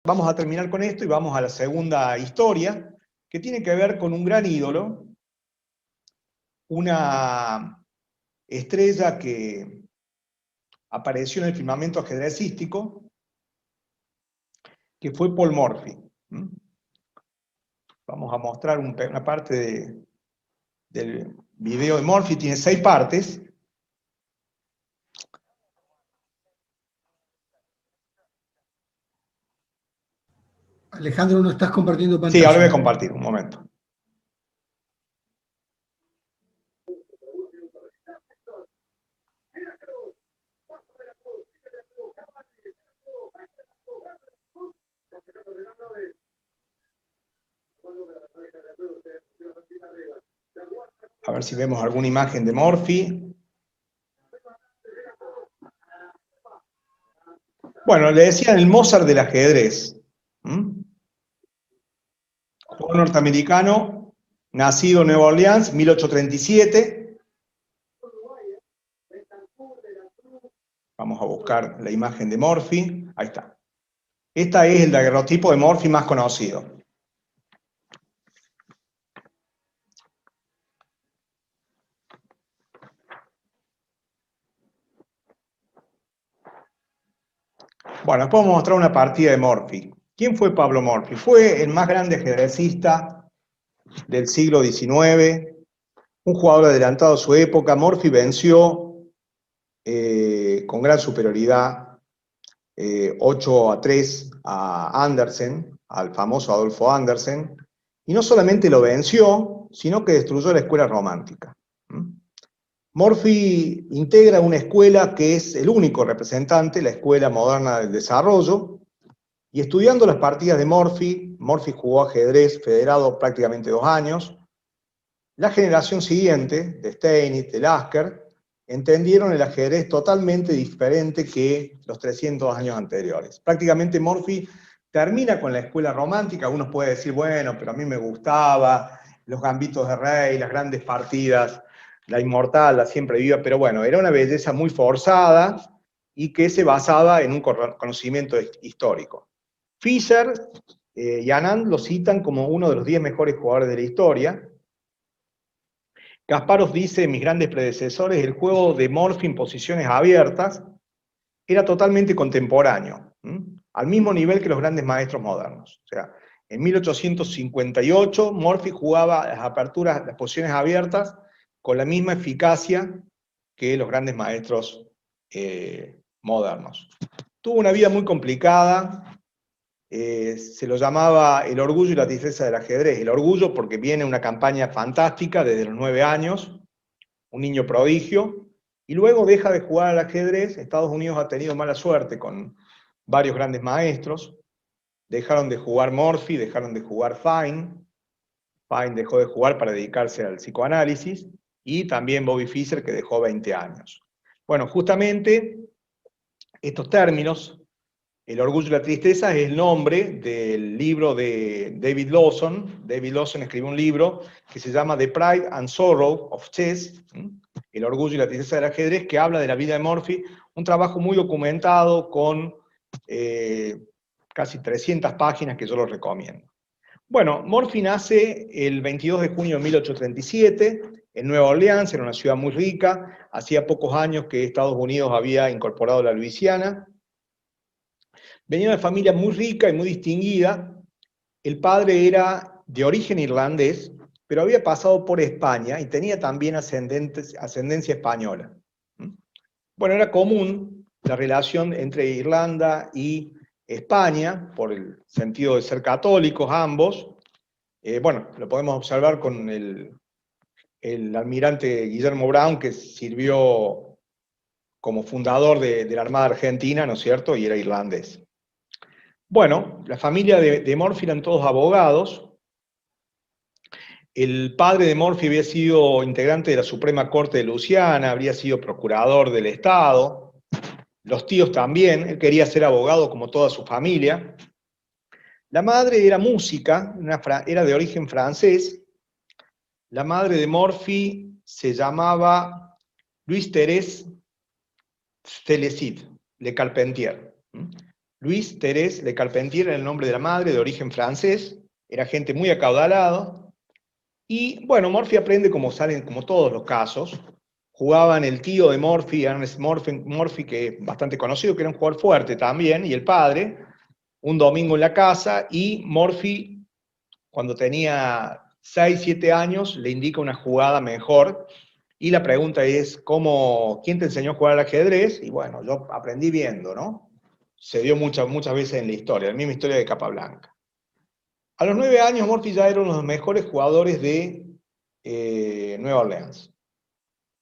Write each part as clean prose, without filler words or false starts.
vamos a terminar con esto y vamos a la segunda historia, que tiene que ver con un gran ídolo, una estrella que apareció en el firmamento ajedrecístico, que fue Paul Morphy. Vamos a mostrar una parte del video de Morphy, tiene 6 partes. Alejandro, no estás compartiendo pantalla. Sí, ahora voy a compartir, un momento. A ver si vemos alguna imagen de Morphy. Bueno, le decían el Mozart del ajedrez. Jugador norteamericano, nacido en Nueva Orleans, 1837. Vamos a buscar la imagen de Morphy. Ahí está. Esta es el daguerrotipo de Morphy más conocido. Bueno, después vamos a mostrar una partida de Morphy. ¿Quién fue Pablo Morphy? Fue el más grande ajedrecista del siglo XIX, un jugador adelantado a su época. Morphy venció con gran superioridad 8-3 a Andersen, al famoso Adolfo Andersen, y no solamente lo venció, sino que destruyó la escuela romántica. Morphy integra una escuela que es el único representante, la Escuela Moderna del Desarrollo, y estudiando las partidas de Morphy jugó ajedrez federado prácticamente 2 años. La generación siguiente, de Steinitz, de Lasker, entendieron el ajedrez totalmente diferente que los 300 años anteriores. Prácticamente Morphy termina con la escuela romántica. Uno puede decir, bueno, pero a mí me gustaba los gambitos de rey, las grandes partidas, la inmortal, la siempre viva, pero bueno, era una belleza muy forzada y que se basaba en un conocimiento histórico. Fischer y Anand lo citan como uno de los 10 mejores jugadores de la historia. Kasparov dice, mis grandes predecesores, el juego de Morphy en posiciones abiertas era totalmente contemporáneo, al mismo nivel que los grandes maestros modernos. O sea, en 1858 Morphy jugaba las aperturas, las posiciones abiertas, con la misma eficacia que los grandes maestros modernos. Tuvo una vida muy complicada, se lo llamaba el orgullo y la tristeza del ajedrez. El orgullo porque viene una campaña fantástica desde los 9 años, un niño prodigio, y luego deja de jugar al ajedrez. Estados Unidos ha tenido mala suerte con varios grandes maestros. Dejaron de jugar Morphy, dejaron de jugar Fine. Fine dejó de jugar para dedicarse al psicoanálisis, y también Bobby Fischer, que dejó 20 años. Bueno, justamente estos términos, el orgullo y la tristeza, es el nombre del libro de David Lawson. David Lawson escribió un libro que se llama The Pride and Sorrow of Chess, el orgullo y la tristeza del ajedrez, que habla de la vida de Morphy, un trabajo muy documentado con casi 300 páginas que yo lo recomiendo. Bueno, Morphy nace el 22 de junio de 1837 en Nueva Orleans, era una ciudad muy rica. Hacía pocos años que Estados Unidos había incorporado la Luisiana. Venía de una familia muy rica y muy distinguida. El padre era de origen irlandés, pero había pasado por España y tenía también ascendencia española. Bueno, era común la relación entre Irlanda y España, por el sentido de ser católicos ambos. Bueno, lo podemos observar con el almirante Guillermo Brown, que sirvió como fundador de la Armada Argentina, ¿no es cierto?, y era irlandés. Bueno, la familia de Morphy eran todos abogados. El padre de Morphy había sido integrante de la Suprema Corte de Luisiana, habría sido procurador del Estado. Los tíos también, él quería ser abogado como toda su familia. La madre era música, era de origen francés. La madre de Morphy se llamaba Louise Thérèse Félicite Le Carpentier. Louis Thérèse Le Carpentier era el nombre de la madre, de origen francés, era gente muy acaudalado, y bueno, Murphy aprende como salen, como todos los casos. Jugaban el tío de Murphy, Ernest Murphy, que es bastante conocido, que era un jugador fuerte también, y el padre, un domingo en la casa, y Murphy, cuando tenía 6, 7 años, le indica una jugada mejor, y la pregunta es, ¿quién te enseñó a jugar al ajedrez? Y bueno, yo aprendí viendo, ¿no? Se dio muchas veces en la historia, la misma historia de Capablanca. A los 9 años, Murphy ya era uno de los mejores jugadores de Nueva Orleans.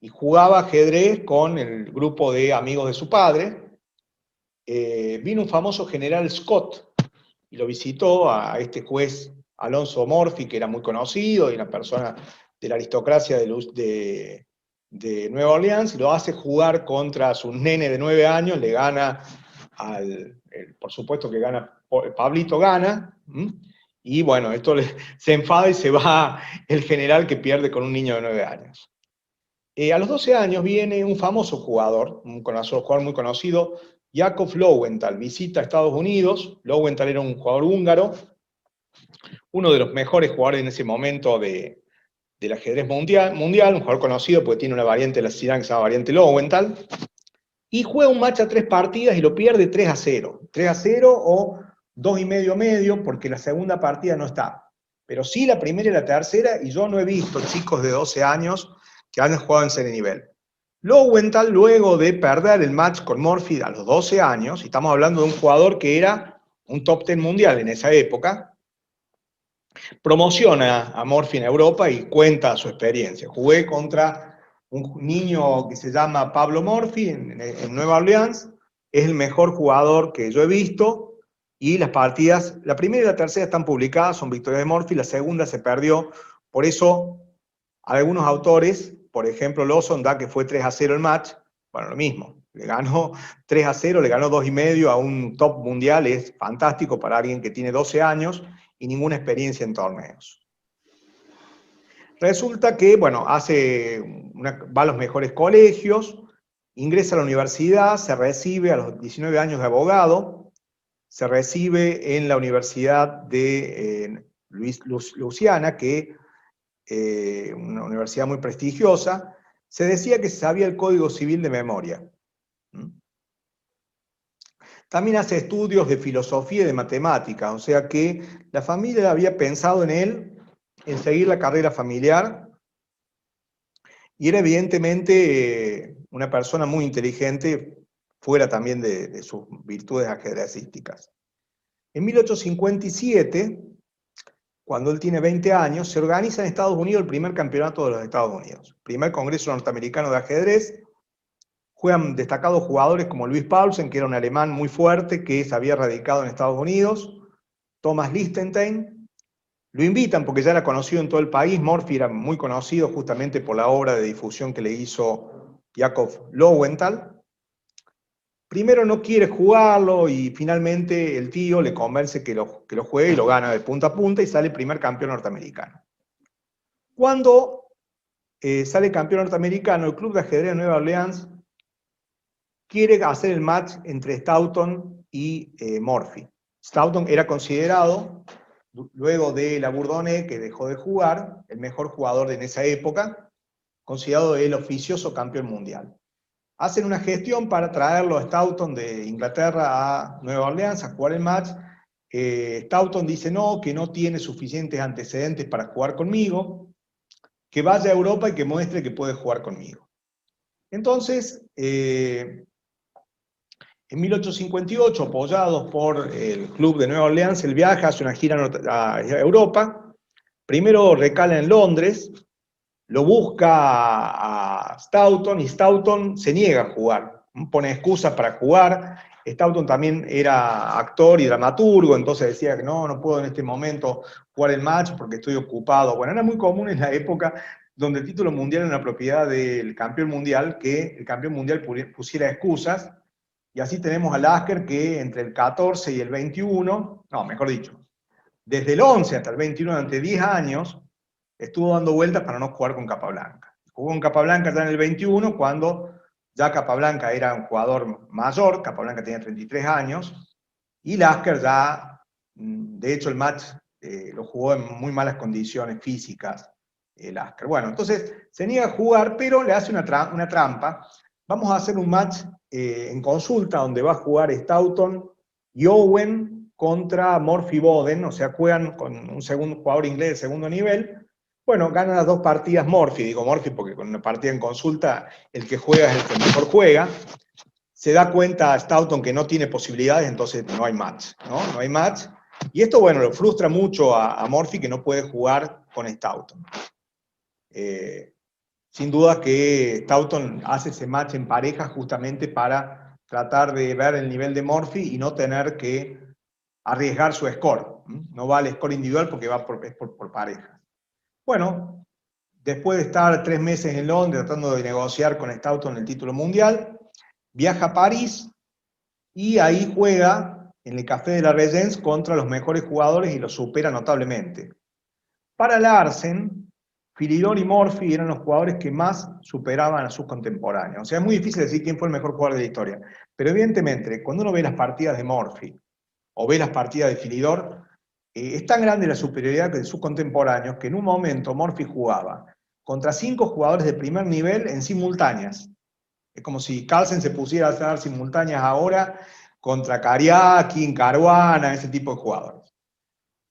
Y jugaba ajedrez con el grupo de amigos de su padre. Vino un famoso general Scott y lo visitó a este juez Alonso Murphy, que era muy conocido y una persona de la aristocracia de Nueva Orleans, y lo hace jugar contra su nene de 9 años, le gana por supuesto que gana, Pablito gana, y bueno, se enfada y se va el general, que pierde con un niño de 9 años. A los 12 años viene un famoso jugador, un jugador muy conocido, Jakov Lowenthal, visita a Estados Unidos. Lowenthal era un jugador húngaro, uno de los mejores jugadores en ese momento del ajedrez mundial, un jugador conocido porque tiene una variante de la Sirán que se llama variante Lowenthal, y juega un match a 3 partidas y lo pierde 3-0. 3-0 o 2,5-medio, porque la segunda partida no está. Pero sí la primera y la tercera, y yo no he visto chicos de 12 años que hayan jugado en ese nivel. Lowenthal, luego de perder el match con Murphy a los 12 años, y estamos hablando de un jugador que era un top 10 mundial en esa época, promociona a Murphy en Europa y cuenta su experiencia. Jugué contra un niño que se llama Pablo Murphy en Nueva Orleans, es el mejor jugador que yo he visto, y las partidas, la primera y la tercera están publicadas, son victorias de Murphy, la segunda se perdió. Por eso algunos autores, por ejemplo Lawson, da que fue 3-0 el match. Bueno, lo mismo, le ganó 3-0, le ganó 2,5 a un top mundial, es fantástico para alguien que tiene 12 años y ninguna experiencia en torneos. Resulta que, bueno, va a los mejores colegios, ingresa a la universidad, se recibe a los 19 años de abogado, se recibe en la Universidad de Louisiana, que una universidad muy prestigiosa. Se decía que se sabía el Código Civil de memoria. También hace estudios de filosofía y de matemáticas, o sea que la familia había pensado en él, en seguir la carrera familiar, y era evidentemente una persona muy inteligente, fuera también de sus virtudes ajedrecísticas. En 1857, cuando él tiene 20 años, se organiza en Estados Unidos el primer campeonato de los Estados Unidos, primer Congreso Norteamericano de Ajedrez. Juegan destacados jugadores como Louis Paulsen, que era un alemán muy fuerte, que se había radicado en Estados Unidos, Thomas Lichtenstein. Lo invitan porque ya era conocido en todo el país. Murphy era muy conocido justamente por la obra de difusión que le hizo Jakov Lowenthal. Primero no quiere jugarlo y finalmente el tío le convence que lo juegue y lo gana de punta a punta y sale primer campeón norteamericano. Cuando sale campeón norteamericano, el Club de Ajedrez de Nueva Orleans quiere hacer el match entre Stoughton y Murphy. Stoughton era considerado, luego de la Bourdonnais, que dejó de jugar, el mejor jugador en esa época, considerado el oficioso campeón mundial. Hacen una gestión para traerlo a Stoughton de Inglaterra a Nueva Orleans a jugar el match. Stoughton dice no, que no tiene suficientes antecedentes para jugar conmigo, que vaya a Europa y que muestre que puede jugar conmigo. Entonces, en 1858, apoyados por el Club de Nueva Orleans, él viaja, hace una gira a Europa. Primero recala en Londres, lo busca a Stoughton y Stoughton se niega a jugar, pone excusas para jugar. Stoughton también era actor y dramaturgo, entonces decía que no puedo en este momento jugar el match porque estoy ocupado. Bueno, era muy común en la época donde el título mundial era una propiedad del campeón mundial, que el campeón mundial pusiera excusas. Y así tenemos a Lasker, que entre el 14 y el 21, no, mejor dicho, desde el 11 hasta el 21, durante 10 años, estuvo dando vueltas para no jugar con Capablanca. Jugó con Capablanca ya en el 21, cuando ya Capablanca era un jugador mayor, Capablanca tenía 33 años, Y Lasker ya, de hecho el match lo jugó en muy malas condiciones físicas, Lasker. Bueno, entonces se niega a jugar, pero le hace una trampa. Vamos a hacer un match en consulta donde va a jugar Stoughton y Owen contra Murphy Boden, o sea, juegan con un jugador inglés de segundo nivel. Bueno, ganan las dos partidas Murphy, digo Murphy porque con una partida en consulta el que juega es el que mejor juega. Se da cuenta Stoughton que no tiene posibilidades, entonces no hay match, ¿no? No hay match. Y esto, bueno, lo frustra mucho a Murphy que no puede jugar con Stoughton. Sin duda que Stoughton hace ese match en pareja justamente para tratar de ver el nivel de Murphy y no tener que arriesgar su score. No va al score individual porque va por pareja. Bueno, después de estar 3 meses en Londres tratando de negociar con Stoughton el título mundial, viaja a París y ahí juega en el Café de la Regence contra los mejores jugadores y los supera notablemente. Para Larsen, Philidor y Murphy eran los jugadores que más superaban a sus contemporáneos. O sea, es muy difícil decir quién fue el mejor jugador de la historia. Pero evidentemente, cuando uno ve las partidas de Murphy o ve las partidas de Philidor, es tan grande la superioridad de sus contemporáneos que en un momento Murphy jugaba contra 5 jugadores de primer nivel en simultáneas. Es como si Carlsen se pusiera a hacer simultáneas ahora contra Cariakin, Caruana, ese tipo de jugadores.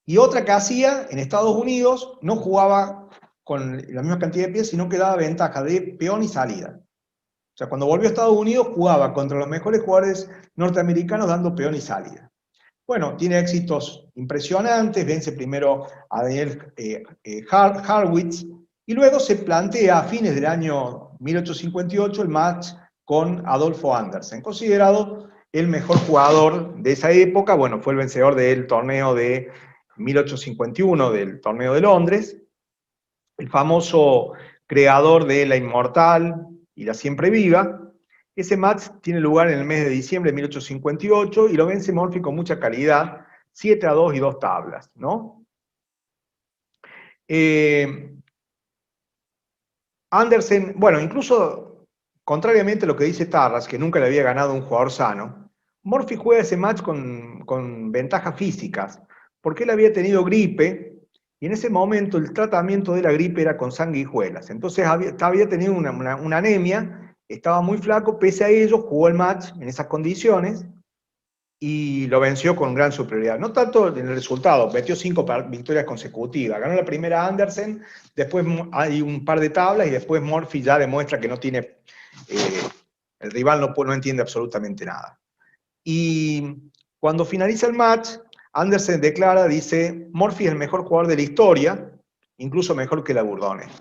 Y otra que hacía en Estados Unidos, no jugaba con la misma cantidad de pies, sino que daba ventaja de peón y salida. O sea, cuando volvió a Estados Unidos jugaba contra los mejores jugadores norteamericanos dando peón y salida. Bueno, tiene éxitos impresionantes, vence primero a Daniel Harwitz, y luego se plantea a fines del año 1858 el match con Adolfo Andersen, considerado el mejor jugador de esa época. Bueno, fue el vencedor del torneo de 1851, del torneo de Londres, el famoso creador de La Inmortal y La Siempre Viva. Ese match tiene lugar en el mes de diciembre de 1858 y lo vence Murphy con mucha calidad, 7-2 y 2 tablas, ¿no? Andersen, bueno, incluso contrariamente a lo que dice Tarras, que nunca le había ganado un jugador sano, Murphy juega ese match con ventajas físicas, porque él había tenido gripe y en ese momento el tratamiento de la gripe era con sanguijuelas. Entonces había tenido una anemia, estaba muy flaco, pese a ello jugó el match en esas condiciones y lo venció con gran superioridad. No tanto en el resultado, metió 5 victorias consecutivas. Ganó la primera Andersen, después hay un par de tablas y después Murphy ya demuestra que no tiene, el rival no entiende absolutamente nada. Y cuando finaliza el match, Andersen declara, dice, Murphy es el mejor jugador de la historia, incluso mejor que la Bourdonnais.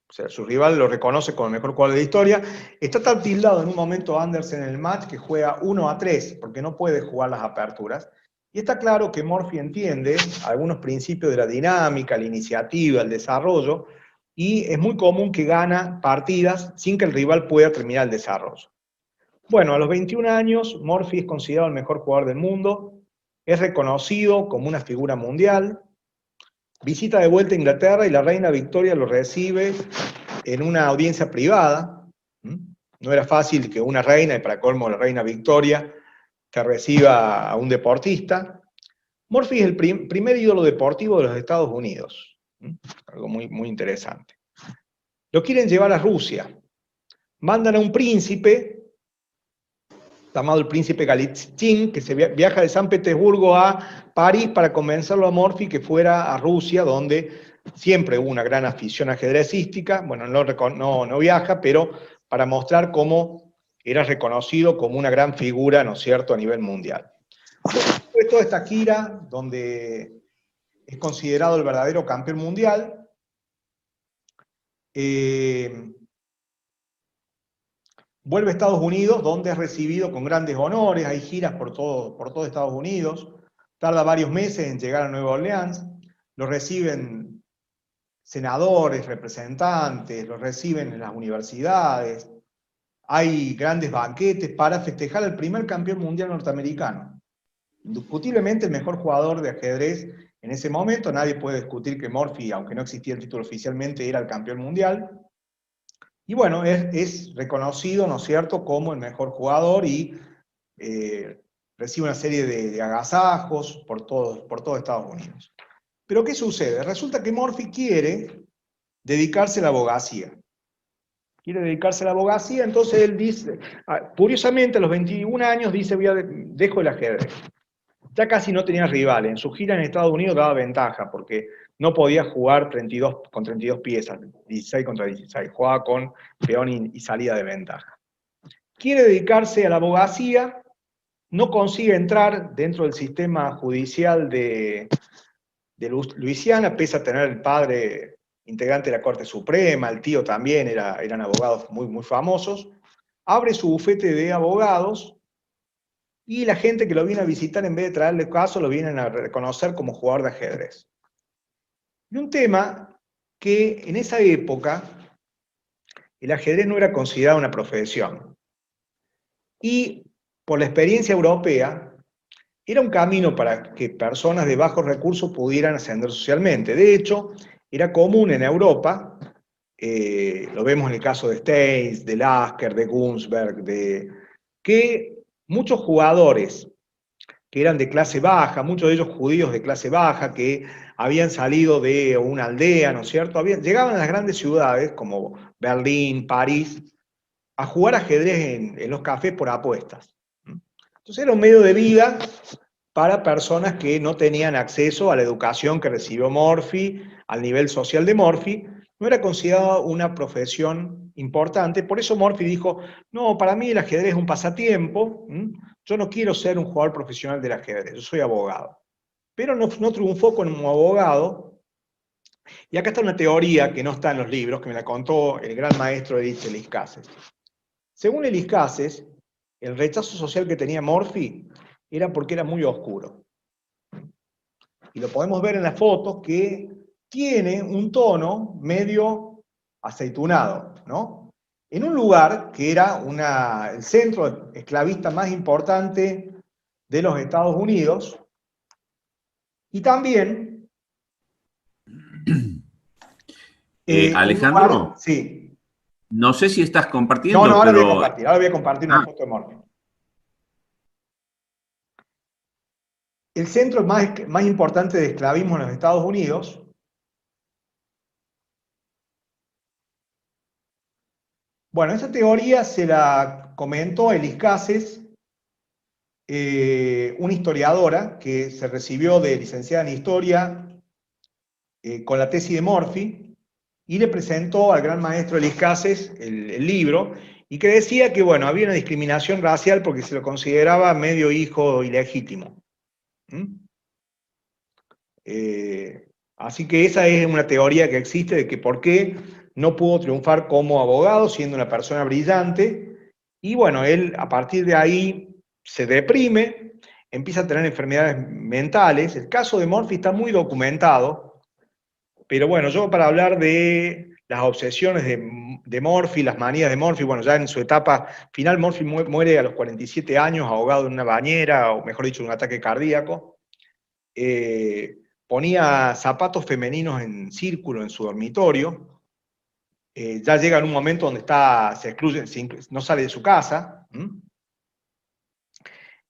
O sea, su rival lo reconoce como el mejor jugador de la historia. Está tan tildado en un momento Andersen en el match que juega 1-3, porque no puede jugar las aperturas. Y está claro que Murphy entiende algunos principios de la dinámica, la iniciativa, el desarrollo, y es muy común que gana partidas sin que el rival pueda terminar el desarrollo. Bueno, a los 21 años, Murphy es considerado el mejor jugador del mundo, es reconocido como una figura mundial, visita de vuelta a Inglaterra y la reina Victoria lo recibe en una audiencia privada. No era fácil que una reina, y para colmo la reina Victoria, que reciba a un deportista. Murphy es el primer ídolo deportivo de los Estados Unidos. Algo muy, muy interesante. Lo quieren llevar a Rusia. Mandan a un príncipe, llamado el príncipe Galitzin, que se viaja de San Petersburgo a París para convencerlo a Murphy que fuera a Rusia, donde siempre hubo una gran afición ajedrecística. Bueno, no viaja, pero para mostrar cómo era reconocido como una gran figura, ¿no es cierto?, a nivel mundial. Después de toda esta gira, donde es considerado el verdadero campeón mundial, vuelve a Estados Unidos, donde es recibido con grandes honores, hay giras por todo Estados Unidos, tarda varios meses en llegar a Nueva Orleans, lo reciben senadores, representantes, lo reciben en las universidades, hay grandes banquetes para festejar al primer campeón mundial norteamericano. Indiscutiblemente el mejor jugador de ajedrez en ese momento, nadie puede discutir que Murphy, aunque no existía el título oficialmente, era el campeón mundial. Y bueno, es reconocido, ¿no es cierto?, como el mejor jugador y recibe una serie de agasajos por todo Estados Unidos. Pero ¿qué sucede? Resulta que Morphy quiere dedicarse a la abogacía. Quiere dedicarse a la abogacía, entonces él dice, curiosamente a los 21 años dice, dejo el ajedrez. Ya casi no tenía rivales, en su gira en Estados Unidos daba ventaja, porque no podía jugar con 32 piezas, 16 contra 16, jugaba con peón y salida de ventaja. Quiere dedicarse a la abogacía, no consigue entrar dentro del sistema judicial de Luisiana, pese a tener el padre integrante de la Corte Suprema, el tío también, eran abogados muy, muy famosos. Abre su bufete de abogados y la gente que lo viene a visitar, en vez de traerle caso, lo vienen a reconocer como jugador de ajedrez. Y un tema que en esa época el ajedrez no era considerado una profesión. Y por la experiencia europea, era un camino para que personas de bajos recursos pudieran ascender socialmente. De hecho, era común en Europa, lo vemos en el caso de Steins, de Lasker, de Gunsberg, que muchos jugadores que eran de clase baja, muchos de ellos judíos de clase baja, que habían salido de una aldea, ¿no es cierto? Llegaban a las grandes ciudades, como Berlín, París, a jugar ajedrez en los cafés por apuestas. Entonces era un medio de vida para personas que no tenían acceso a la educación que recibió Morphy, al nivel social de Morphy. No era considerada una profesión importante, por eso Morphy dijo, no, para mí el ajedrez es un pasatiempo, yo no quiero ser un jugador profesional del ajedrez, yo soy abogado. Pero no triunfó como abogado, y acá está una teoría que no está en los libros, que me la contó el gran maestro Edith Eliscases. Según Eliscases, el rechazo social que tenía Morphy era porque era muy oscuro. Y lo podemos ver en las fotos que tiene un tono medio aceitunado, ¿no? En un lugar que era el centro esclavista más importante de los Estados Unidos, y también Alejandro, un lugar, sí. no sé si estás compartiendo, No, ahora pero... voy a compartir una foto de Morphy. El centro más importante de esclavismo en los Estados Unidos Bueno, esa teoría se la comentó Eliscases, una historiadora que se recibió de licenciada en Historia con la tesis de Morphy, y le presentó al gran maestro Eliscases el libro, y que decía que, bueno, había una discriminación racial porque se lo consideraba medio hijo ilegítimo. Así que esa es una teoría que existe de que por qué no pudo triunfar como abogado siendo una persona brillante, y bueno, él a partir de ahí se deprime, empieza a tener enfermedades mentales. El caso de Morphy está muy documentado, pero bueno, yo para hablar de las obsesiones de Morphy, las manías de Morphy, bueno, ya en su etapa final Morphy muere a los 47 años ahogado en una bañera, o mejor dicho, en un ataque cardíaco. Ponía zapatos femeninos en círculo en su dormitorio. Ya llega en un momento donde se excluye, no sale de su casa.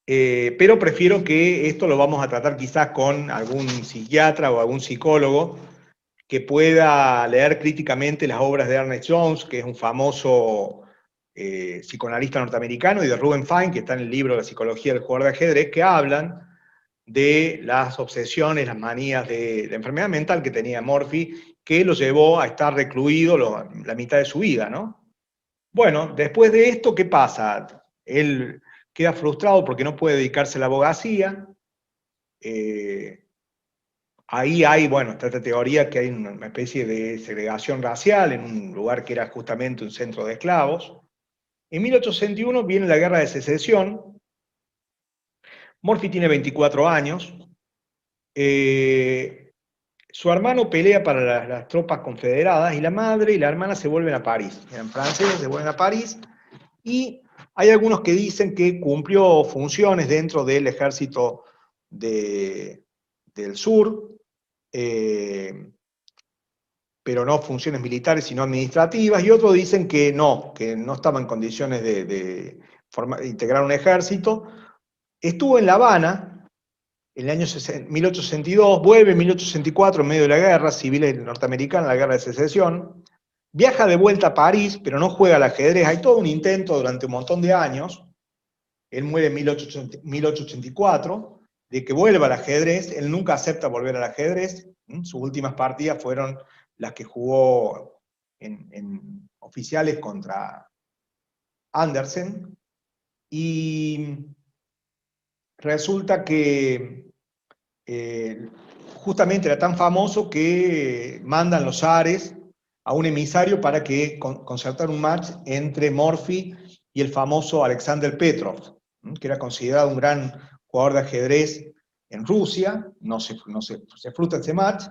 Pero prefiero que esto lo vamos a tratar quizás con algún psiquiatra o algún psicólogo que pueda leer críticamente las obras de Ernest Jones, que es un famoso psicoanalista norteamericano, y de Ruben Fine, que está en el libro La psicología del jugador de ajedrez, que hablan de las obsesiones, las manías de enfermedad mental que tenía Morphy, que lo llevó a estar recluido la mitad de su vida, ¿no? Bueno, después de esto, ¿qué pasa? Él queda frustrado porque no puede dedicarse a la abogacía. Ahí hay, bueno, está esta teoría que hay una especie de segregación racial en un lugar que era justamente un centro de esclavos. En 1861 viene la Guerra de Secesión. Morphy tiene 24 años. Su hermano pelea para las tropas confederadas, y la madre y la hermana se vuelven a París. Eran franceses, se vuelven a París, y hay algunos que dicen que cumplió funciones dentro del ejército del sur, pero no funciones militares, sino administrativas, y otros dicen que no estaba en condiciones de integrar un ejército. Estuvo en La Habana en el año 1862, vuelve en 1864 en medio de la guerra civil norteamericana, la guerra de secesión, viaja de vuelta a París, pero no juega al ajedrez. Hay todo un intento durante un montón de años, él muere en 1884, de que vuelva al ajedrez. Él nunca acepta volver al ajedrez. Sus últimas partidas fueron las que jugó en oficiales contra Andersen, y resulta que justamente era tan famoso que mandan los zares a un emisario para que concertar un match entre Morphy y el famoso Alexander Petrov, que era considerado un gran jugador de ajedrez en Rusia. No se fruta ese match.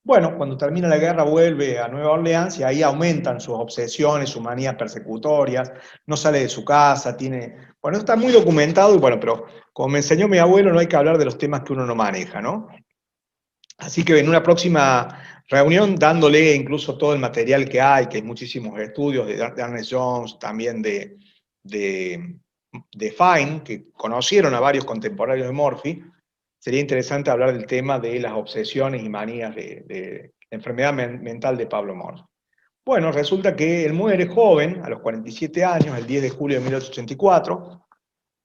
Bueno, cuando termina la guerra vuelve a Nueva Orleans y ahí aumentan sus obsesiones, sus manías persecutorias, no sale de su casa, bueno, está muy documentado, y bueno, pero como me enseñó mi abuelo, no hay que hablar de los temas que uno no maneja, ¿no? Así que en una próxima reunión, dándole incluso todo el material que hay muchísimos estudios de Ernest Jones, también de Fine, que conocieron a varios contemporáneos de Morphy, sería interesante hablar del tema de las obsesiones y manías de la enfermedad mental de Pablo Morphy. Bueno, resulta que él muere joven, a los 47 años, el 10 de julio de 1884,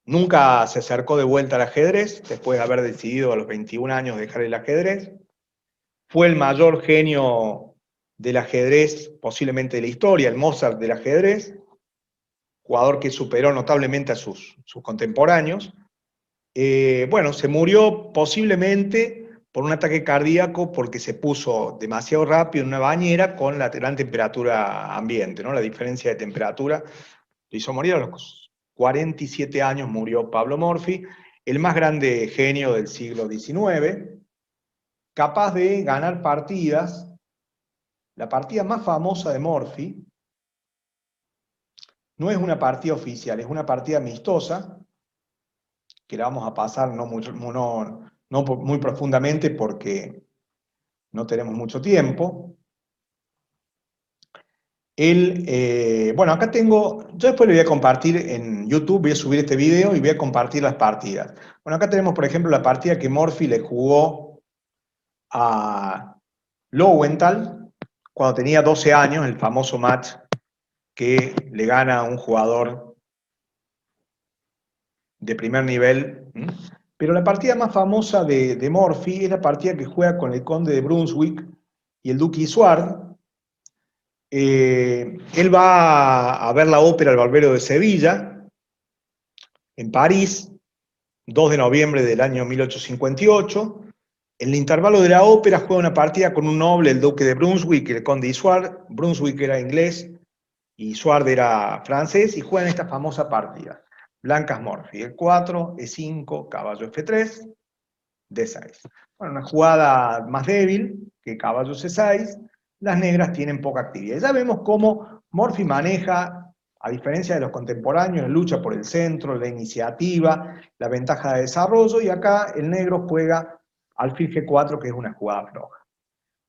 nunca se acercó de vuelta al ajedrez, después de haber decidido a los 21 años dejar el ajedrez. Fue el mayor genio del ajedrez, posiblemente de la historia, el Mozart del ajedrez, jugador que superó notablemente a sus contemporáneos. Bueno, se murió posiblemente por un ataque cardíaco porque se puso demasiado rápido en una bañera con la gran temperatura ambiente, ¿no? La diferencia de temperatura lo hizo morir. A los 47 años murió Pablo Morphy, el más grande genio del siglo XIX, capaz de ganar partidas. La partida más famosa de Morphy no es una partida oficial, es una partida amistosa, que la vamos a pasar no muy profundamente porque no tenemos mucho tiempo. Bueno, acá tengo, yo después le voy a compartir en YouTube, voy a subir este video y voy a compartir las partidas. Bueno, acá tenemos, por ejemplo, la partida que Morphy le jugó a Lowenthal cuando tenía 12 años, el famoso match que le gana a un jugador de primer nivel. Pero la partida más famosa de Morphy es la partida que juega con el conde de Brunswick y el duque Isuard. Él va a ver la ópera El Barbero de Sevilla, en París, 2 de noviembre del año 1858. En el intervalo de la ópera juega una partida con un noble, el duque de Brunswick y el conde Isuard. Brunswick era inglés y Isuard era francés, y juegan esta famosa partida. Blancas Morphy, E4, E5, caballo F3, D6. Bueno, una jugada más débil que caballo C6, las negras tienen poca actividad. Ya vemos cómo Morphy maneja, a diferencia de los contemporáneos, lucha por el centro, la iniciativa, la ventaja de desarrollo, y acá el negro juega alfil G4, que es una jugada floja.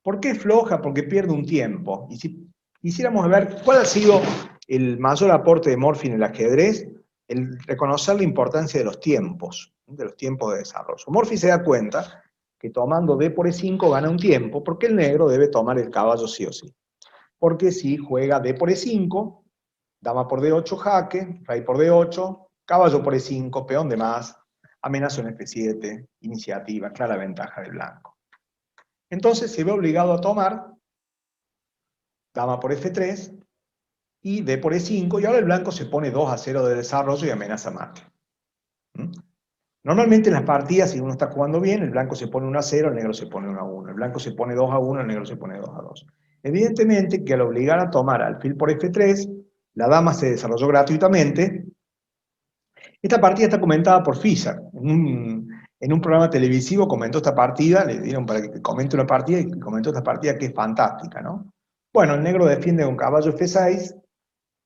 ¿Por qué floja? Porque pierde un tiempo. Y si quisiéramos ver cuál ha sido el mayor aporte de Morphy en el ajedrez, el reconocer la importancia de los tiempos de desarrollo. Morphy se da cuenta que tomando D por E5 gana un tiempo, porque el negro debe tomar el caballo sí o sí. Porque si juega D por E5, dama por D8 jaque, rey por D8, caballo por E5, peón de más, amenaza en F7, iniciativa, clara ventaja del blanco. Entonces se ve obligado a tomar dama por F3 y D por E5, y ahora el blanco se pone 2-0 de desarrollo y amenaza mate. Normalmente en las partidas, si uno está jugando bien, el blanco se pone 1-0, el negro se pone 1-1, el blanco se pone 2-1, el negro se pone 2-2. Evidentemente que al obligar a tomar alfil por F3, la dama se desarrolló gratuitamente. Esta partida está comentada por Fischer. En un programa televisivo comentó esta partida, le dieron para que comente una partida, y comentó esta partida que es fantástica, ¿no? Bueno, el negro defiende con caballo F6,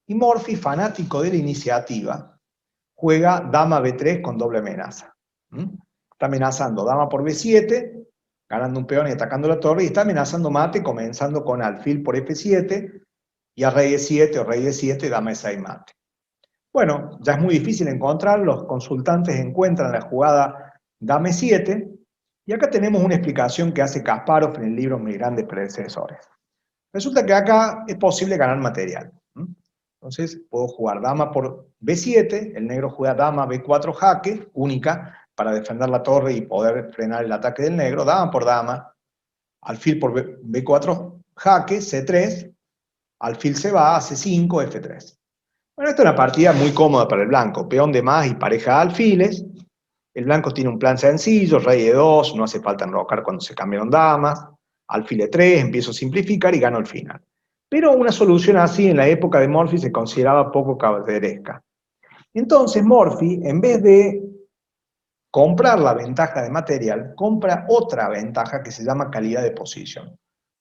y Morphy, fanático de la iniciativa, juega dama B3 con doble amenaza. Está amenazando dama por B7, ganando un peón y atacando la torre, y está amenazando mate, comenzando con alfil por F7, y a rey E7 o rey D7, dama E6 mate. Bueno, ya es muy difícil encontrar, los consultantes encuentran la jugada Dame 7, y acá tenemos una explicación que hace Kasparov en el libro Mis grandes predecesores. Resulta que acá es posible ganar material. Entonces puedo jugar dama por B7, el negro juega dama B4 jaque, única, para defender la torre y poder frenar el ataque del negro, dama por dama, alfil por B4 jaque, C3, alfil se va a C5, F3. Bueno, esta es una partida muy cómoda para el blanco, peón de más y pareja de alfiles. El blanco tiene un plan sencillo, rey de 2, no hace falta enrocar cuando se cambiaron damas, alfil de 3, empiezo a simplificar y gano el final. Pero una solución así en la época de Morphy se consideraba poco caballeresca. Entonces Morphy, en vez de comprar la ventaja de material, compra otra ventaja que se llama calidad de posición.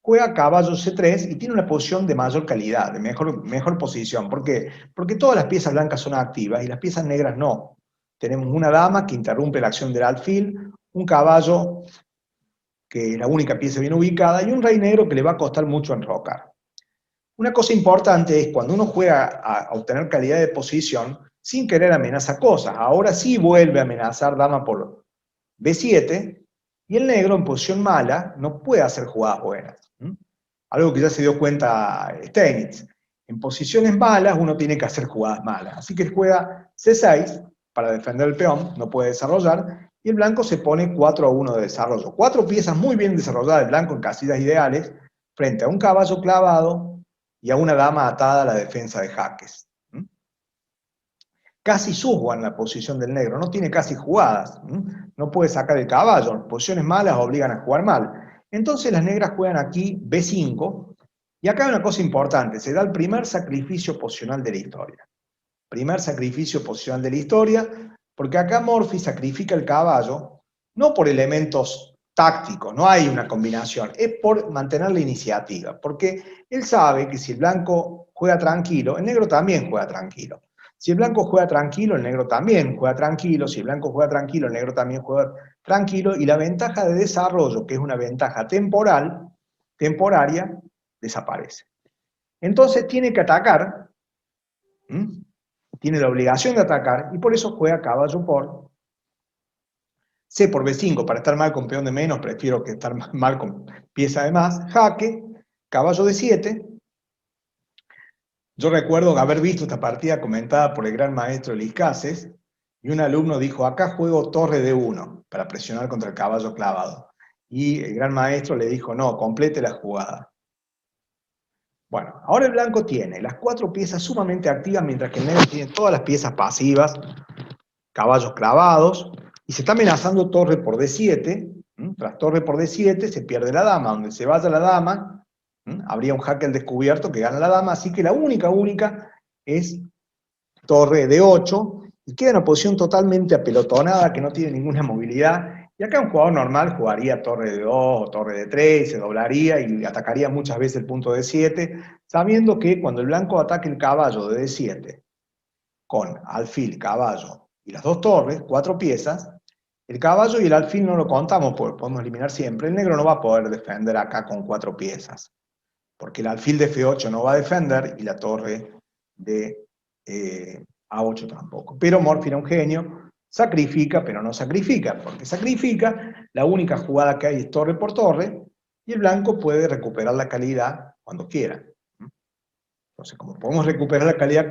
Juega caballo C3 y tiene una posición de mayor calidad, de mejor posición. ¿Por qué? Porque todas las piezas blancas son activas y las piezas negras no. Tenemos una dama que interrumpe la acción del alfil, un caballo que es la única pieza bien ubicada y un rey negro que le va a costar mucho enrocar. Una cosa importante es cuando uno juega a obtener calidad de posición, sin querer amenaza cosas. Ahora sí vuelve a amenazar dama por B7, y el negro en posición mala no puede hacer jugadas buenas. Algo que ya se dio cuenta Steinitz. En posiciones malas uno tiene que hacer jugadas malas. Así que juega C6 para defender el peón, no puede desarrollar, y el blanco se pone 4-1 de desarrollo. 4 piezas muy bien desarrolladas del blanco en casillas ideales, frente a un caballo clavado y a una dama atada a la defensa de jaques. Casi subjugan la posición del negro, no tiene casi jugadas, no puede sacar el caballo, posiciones malas obligan a jugar mal. Entonces las negras juegan aquí B5, y acá hay una cosa importante, se da el primer sacrificio posicional de la historia. Primer sacrificio posicional de la historia, porque acá Morphy sacrifica el caballo, no por elementos tácticos, no hay una combinación, es por mantener la iniciativa, porque él sabe que si el blanco juega tranquilo, el negro también juega tranquilo. Si el blanco juega tranquilo, el negro también juega tranquilo. Si el blanco juega tranquilo, el negro también juega tranquilo. Y la ventaja de desarrollo, que es una ventaja temporaria, desaparece. Entonces tiene que atacar, tiene la obligación de atacar, y por eso juega caballo por C por B5. Para estar mal con peón de menos, prefiero que estar mal con pieza de más. Jaque, caballo de 7. Yo recuerdo haber visto esta partida comentada por el gran maestro Liscases, y un alumno dijo, acá juego torre de 1 para presionar contra el caballo clavado. Y el gran maestro le dijo, no, complete la jugada. Bueno, ahora el blanco tiene las 4 piezas sumamente activas, mientras que el negro tiene todas las piezas pasivas, caballos clavados, y se está amenazando torre por D7. Tras torre por D7 se pierde la dama. Donde se vaya la dama, habría un jaque al descubierto que gana la dama, así que la única es torre de 8, y queda en una posición totalmente apelotonada, que no tiene ninguna movilidad, y acá un jugador normal jugaría torre de 2 o torre de 3, se doblaría y atacaría muchas veces el punto de 7, sabiendo que cuando el blanco ataque el caballo de D7, con alfil, caballo y las 2 torres, 4 piezas, el caballo y el alfil no lo contamos porque podemos eliminar siempre, el negro no va a poder defender acá con 4 piezas, porque el alfil de F8 no va a defender y la torre de A8 tampoco. Pero Morphy era un genio, sacrifica, pero no sacrifica, porque sacrifica, la única jugada que hay es torre por torre, y el blanco puede recuperar la calidad cuando quiera. Entonces, como podemos recuperar la calidad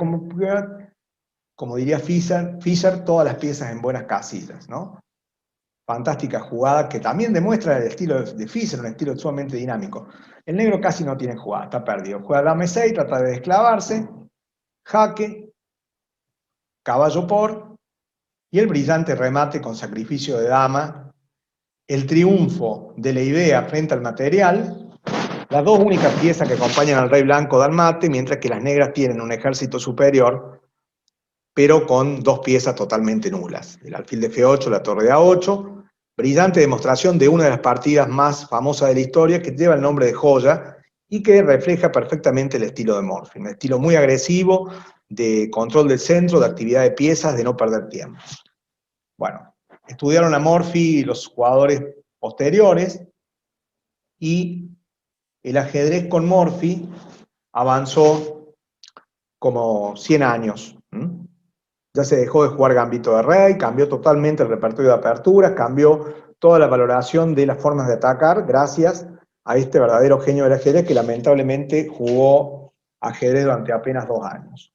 como diría Fischer, todas las piezas en buenas casillas, ¿no? Fantástica jugada que también demuestra el estilo de Fischer, un estilo sumamente dinámico. El negro casi no tiene jugada, está perdido. Juega dama 6, trata de desclavarse, jaque, caballo por, y el brillante remate con sacrificio de dama, el triunfo de la idea frente al material, las 2 únicas piezas que acompañan al rey blanco dan mate, mientras que las negras tienen un ejército superior, pero con 2 piezas totalmente nulas. El alfil de F8, la torre de A8, brillante demostración de una de las partidas más famosas de la historia, que lleva el nombre de joya, y que refleja perfectamente el estilo de Morphy. Un estilo muy agresivo, de control del centro, de actividad de piezas, de no perder tiempo. Bueno, estudiaron a Morphy los jugadores posteriores, y el ajedrez con Morphy avanzó como 100 años. Ya se dejó de jugar gambito de rey, cambió totalmente el repertorio de aperturas, cambió toda la valoración de las formas de atacar gracias a este verdadero genio del ajedrez que lamentablemente jugó ajedrez durante apenas 2 años.